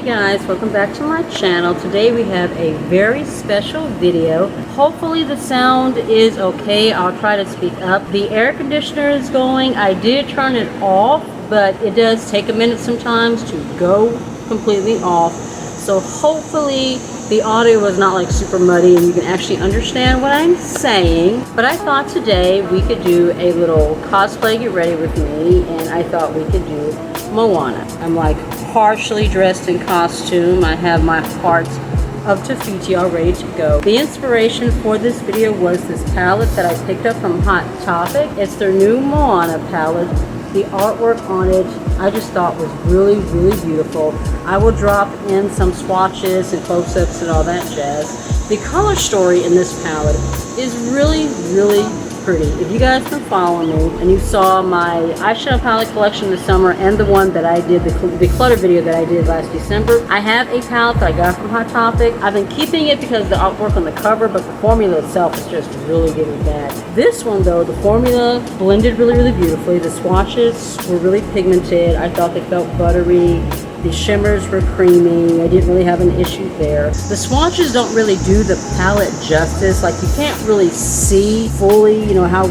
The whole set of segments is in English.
guys, welcome back to my channel. Today we have a very special video. Hopefully the sound is okay. I'll try to speak up. The air conditioner is going. I did turn it off, but it does take a minute sometimes to go completely off. So hopefully the audio was not like super muddy and you can actually understand what I'm saying. But I thought today we could do a little cosplay get ready with me, and I thought we could do Moana. I'm like partially dressed in costume. I have my heart of Tafiti all ready to go. The inspiration for this video was this palette that I picked up from Hot Topic. It's their new Moana palette. The artwork on it I just thought was really beautiful. I will drop in some swatches and close-ups and all that jazz. The color story in this palette is really pretty. If you guys can follow me and you saw my eyeshadow palette collection this summer and the one that I did, the clutter video that I did last December, I have a palette that I got from Hot Topic. I've been keeping it because of the artwork on the cover, but the formula itself is just really bad. This one though, the formula blended really beautifully. The swatches were really pigmented. I thought they felt buttery. The shimmers were creamy. I didn't really have an issue there. The swatches don't really do the palette justice. Like, you can't really see fully, you know, how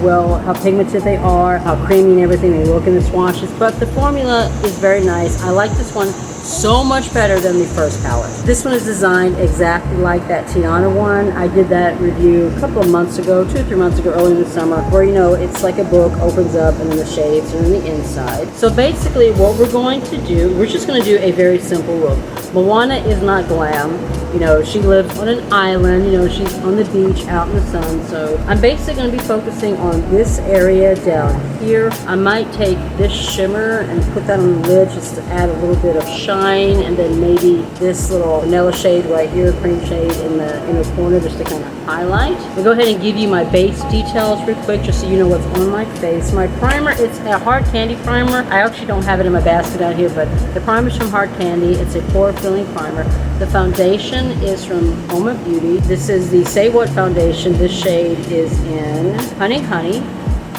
pigmented they are, how creamy and everything they look in the swatches. But the formula is very nice. I like this one so much better than the first palette. This one is designed exactly like that Tiana one. I did that review a couple of months ago, 2 or 3 months ago, early in the summer, where, you know, it's like a book opens up and then the shades are on the inside. So basically what we're going to do, we're just going to do a very simple look. Moana is not glam. You know, she lives on an island, you know, she's on the beach out in the sun. So I'm basically going to be focusing on this area down here. I might take this shimmer and put that on the lid just to add a little bit of shine, and then maybe this little vanilla shade right here, cream shade in the inner corner, just to kind of highlight. I'll go ahead and give you my base details real quick just so you know what's on my face. My primer, it's a Hard Candy primer. I actually don't have it in my basket out here, but the primer is from Hard Candy. It's a pore filling primer. The foundation is from Uoma Beauty. This is the Say What foundation. This shade is in Honey.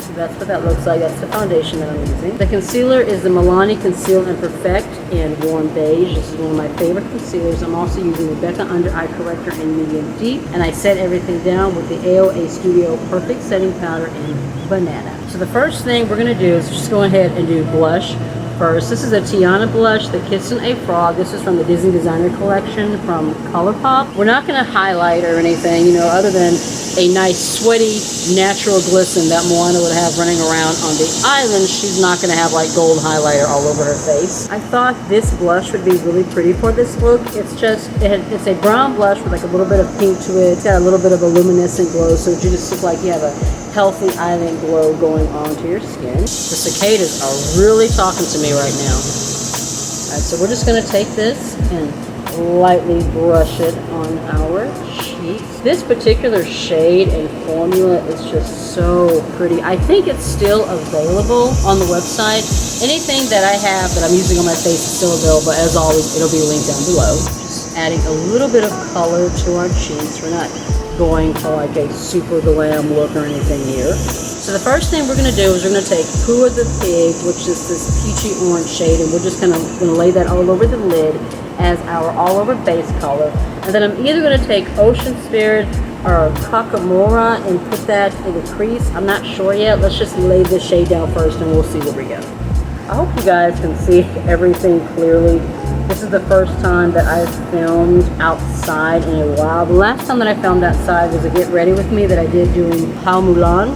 So that's what that looks like. That's the foundation that I'm using. The concealer is the Milani Conceal and Perfect in Warm Beige. This is one of my favorite concealers. I'm also using the Becca Undereye Corrector in Medium Deep. And I set everything down with the AOA Studio Perfect Setting Powder in Banana. So the first thing we're going to do is just go ahead and do blush first. This is a Tiana blush, the Kissin a Frog. This is from the Disney Designer Collection from Colourpop. We're not going to highlight or anything, you know, other than a nice sweaty natural glisten that Moana would have running around on the island. She's not going to have like gold highlighter all over her face. I thought this blush would be really pretty for this look. It's just, it's a brown blush with like a little bit of pink to it. It's got a little bit of a luminescent glow, so you just look like you have a healthy island glow going onto your skin. The cicadas are really talking to me right now. Alright, so we're just going to take this and lightly brush it on our cheeks. This particular shade and formula is just so pretty. I think it's still available on the website. Anything that I have that I'm using on my face is still available. As always, it'll be linked down below. Just adding a little bit of color to our cheeks. We're not going for like a super glam look or anything here. So the first thing we're going to do is we're going to take Pooh of the Pig, which is this peachy orange shade, and we're just kind of going to lay that all over the lid as our all over base color. And then I'm either going to take Ocean Spirit or Kakamora and put that in the crease. I'm not sure yet. Let's just lay this shade down first and we'll see where we go. I hope you guys can see everything clearly. This is the first time that I've filmed outside in a while. The last time that I filmed outside was a Get Ready With Me that I did doing Mulan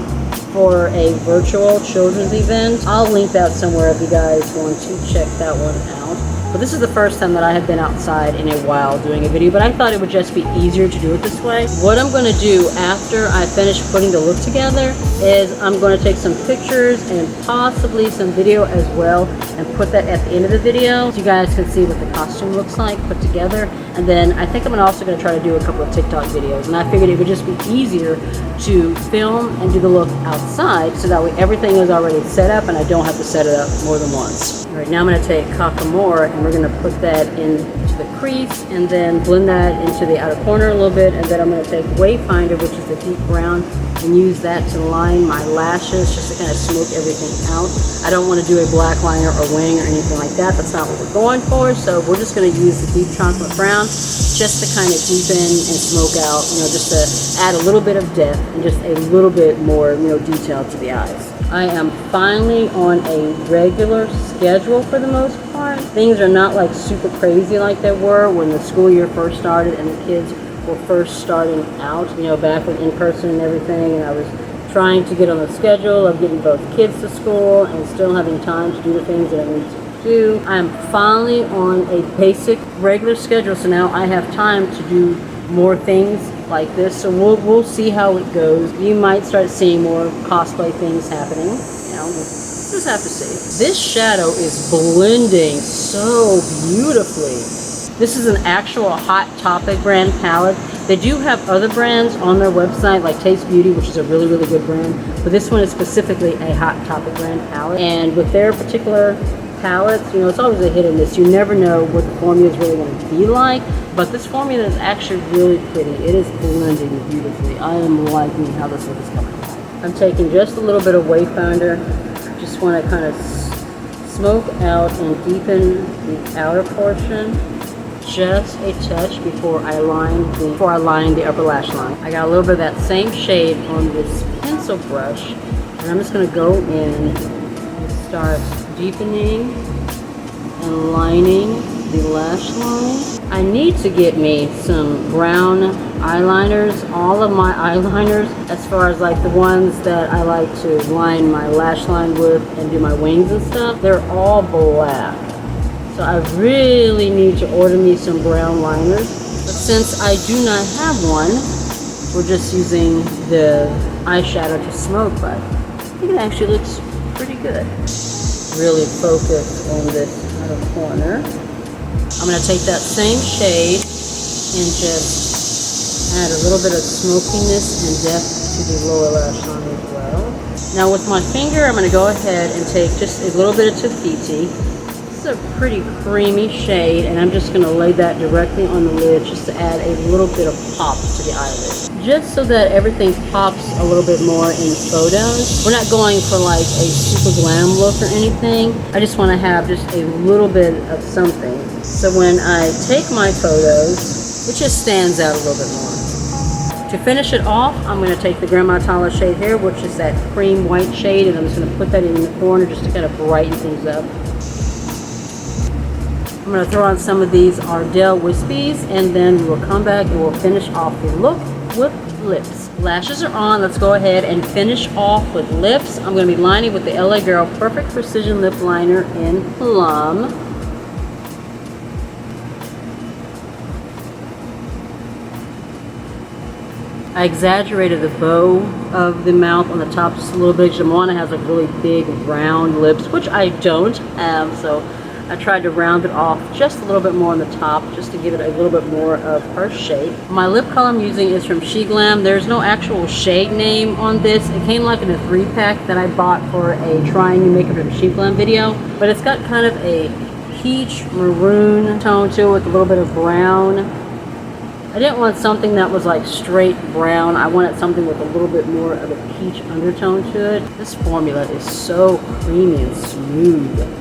for a virtual children's event. I'll link that somewhere if you guys want to check that one out. But this is the first time that I have been outside in a while doing a video, but I thought it would just be easier to do it this way. What I'm going to do after I finish putting the look together is I'm going to take some pictures and possibly some video as well and put that at the end of the video so you guys can see what the costume looks like put together. And then I think I'm also going to try to do a couple of TikTok videos, and I figured it would just be easier to film and do the look outside so that way everything is already set up and I don't have to set it up more than once. All right, now I'm going to take Kakamora and we're going to put that into the crease and then blend that into the outer corner a little bit. And then I'm going to take Wayfinder, which is the deep brown, and use that to line my lashes just to kind of smoke everything out. I don't want to do a black liner or wing or anything like that. That's not what we're going for. So we're just going to use the deep chocolate brown just to kind of deepen and smoke out, you know, just to add a little bit of depth and just a little bit more, you know, detail to the eyes. I am finally on a regular schedule for the most part. Things are not like super crazy like they were when the school year first started and the kids were first starting out, you know, back with in-person and everything, and I was trying to get on the schedule of getting both kids to school and still having time to do the things that I need to do. I'm finally on a basic regular schedule, so now I have time to do more things like this, so we'll see how it goes. You might start seeing more cosplay things happening, you know, we'll just have to see. This shadow is blending so beautifully. This is an actual Hot Topic brand palette. They do have other brands on their website like Taste Beauty, which is a really, really good brand, but this one is specifically a Hot Topic brand palette. And with their particular palettes, you know, it's always a hit and miss. You never know what the formula is really going to be like, but this formula is actually really pretty. It is blending beautifully. I am liking how this look is coming along. I'm taking just a little bit of Wayfinder. Just want to kind of smoke out and deepen the outer portion just a touch before I line the upper lash line. I got a little bit of that same shade on this pencil brush, and I'm just going to go in and start deepening and lining the lash line. I need to get me some brown eyeliners. All of my eyeliners, as far as like the ones that I like to line my lash line with and do my wings and stuff, they're all black. So I really need to order me some brown liners. But since I do not have one, we're just using the eyeshadow to smoke, but I think it actually looks pretty good. Really focus on this outer corner. I'm going to take that same shade and just add a little bit of smokiness and depth to the lower lash line as well. Now with my finger, I'm going to go ahead and take just a little bit of Taffiti. This is a pretty creamy shade, and I'm just going to lay that directly on the lid just to add a little bit of pop to the eyelid. Just so that everything pops a little bit more in photos. We're not going for like a super glam look or anything. I just want to have just a little bit of something. So when I take my photos, it just stands out a little bit more. To finish it off, I'm going to take the Grandma Tala shade here, which is that cream white shade, and I'm just going to put that in the corner just to kind of brighten things up. I'm going to throw on some of these Ardell Wispies, and then we'll come back and we'll finish off the look with lips. Lashes are on. Let's go ahead and finish off with lips. I'm going to be lining with the LA Girl Perfect Precision Lip Liner in Plum. I exaggerated the bow of the mouth on the top just a little bit. Moana has like really big round lips, which I don't have, so I tried to round it off just a little bit more on the top just to give it a little bit more of her shape. My lip color I'm using is from Sheglam. There's no actual shade name on this. It came like in a 3-pack that I bought for a trying new makeup from Sheglam video, but it's got kind of a peach maroon tone to it with a little bit of brown. I didn't want something that was like straight brown. I wanted something with a little bit more of a peach undertone to it. This formula is so creamy and smooth.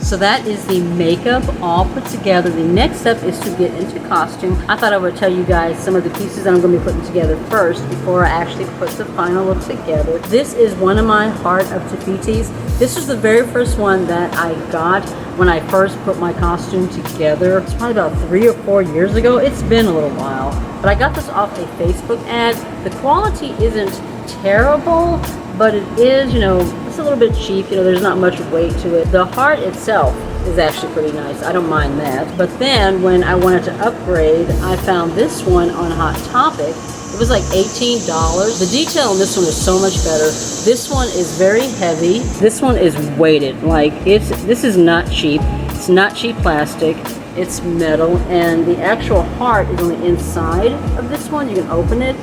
So that is the makeup all put together. The next step is to get into costume. I thought I would tell you guys some of the pieces that I'm going to be putting together first before I actually put the final look together. This is one of my Heart of Tafitis. This was the very first one that I got when I first put my costume together. It's probably about 3 or 4 years ago. It's been a little while, but I got this off a Facebook ad. The quality isn't terrible, but it is, you know, it's a little bit cheap. You know, there's not much weight to it. The heart itself is actually pretty nice. I don't mind that. But then when I wanted to upgrade, I found this one on Hot Topic. It was like $18. The detail on this one is so much better. This one is very heavy. This one is weighted. Like, this is not cheap. It's not cheap plastic. It's metal, and the actual heart is on the inside of this one. You can open it.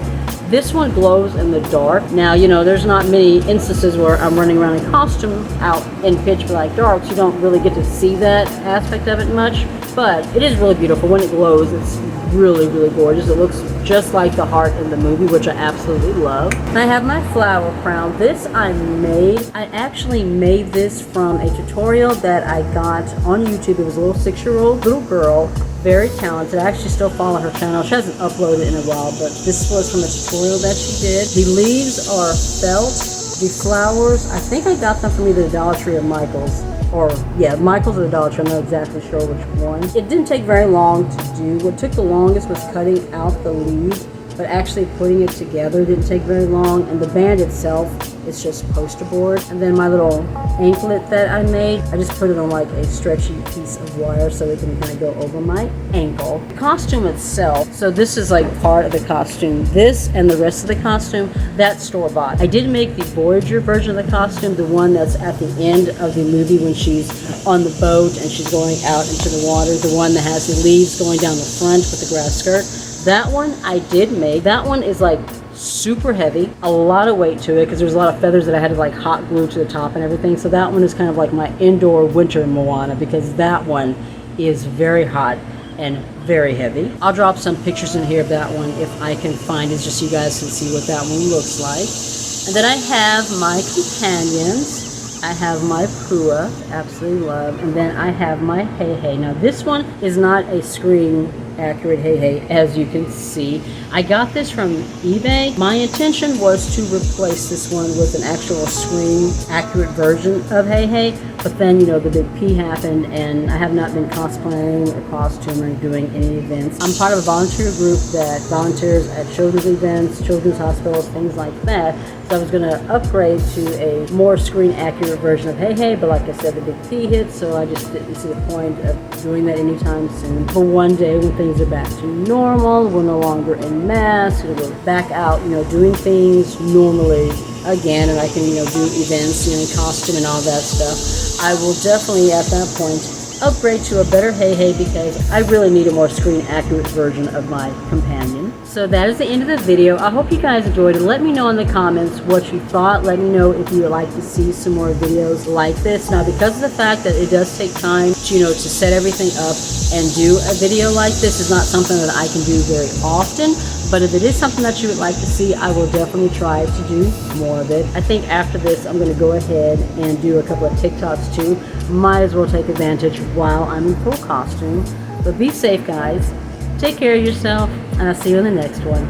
This one glows in the dark. Now, you know, there's not many instances where I'm running around in costume out in pitch black dark, so you don't really get to see that aspect of it much. But it is really beautiful. When it glows, it's really, really gorgeous. It looks just like the heart in the movie, which I absolutely love. And I have my flower crown. This I made. I actually made this from a tutorial that I got on YouTube. It was a little 6-year-old little girl, very talented. I actually still follow her channel. She hasn't uploaded in a while, but this was from a tutorial that she did. The leaves are felt. The flowers, I think I got them from either the Dollar Tree or Michael's. Or, yeah, Michael's or the Dollar Tree. I'm not exactly sure which one. It didn't take very long to do. What took the longest was cutting out the leaves, but actually putting it together didn't take very long. And the band itself is just poster board. And then my little anklet that I made, I just put it on like a stretchy piece of wire so it can kind of go over my ankle. The costume itself, so this is like part of the costume. This and the rest of the costume, that's store-bought. I did make the Voyager version of the costume, the one that's at the end of the movie when she's on the boat and she's going out into the water, the one that has the leaves going down the front with the grass skirt. That one I did make. That one is like super heavy, a lot of weight to it because there's a lot of feathers that I had to like hot glue to the top and everything. So that one is kind of like my indoor winter Moana because that one is very hot and very heavy. I'll drop some pictures in here of that one if I can find it, just so you guys can see what that one looks like. And then I have my companions. I have my Pua, absolutely love, and then I have my Hey Hey. Now this one is not a screen accurate Hey Hey, as you can see. I got this from eBay. My intention was to replace this one with an actual screen accurate version of Hey Hey, but then, you know, the big P happened and I have not been cosplaying or costuming, doing any events. I'm part of a volunteer group that volunteers at children's events, children's hospitals, things like that. So I was going to upgrade to a more screen accurate version of Hey Hey, but like I said, the big P hit, so I just didn't see the point of doing that anytime soon. But one day when things are back to normal, we're no longer in masks, we're back out, you know, doing things normally again, and I can, you know, do events, you know, in costume and all that stuff, I will definitely at that point upgrade to a better Hey Hey because I really need a more screen accurate version of my companion. So that is the end of the video. I hope you guys enjoyed it. Let me know in the comments what you thought. Let me know if you would like to see some more videos like this. Now, because of the fact that it does take time to, you know, to set everything up and do a video like this is not something that I can do very often. But if it is something that you would like to see, I will definitely try to do more of it. I think after this, I'm going to go ahead and do a couple of TikToks too. Might as well take advantage while I'm in full costume. But be safe, guys. Take care of yourself, and I'll see you in the next one.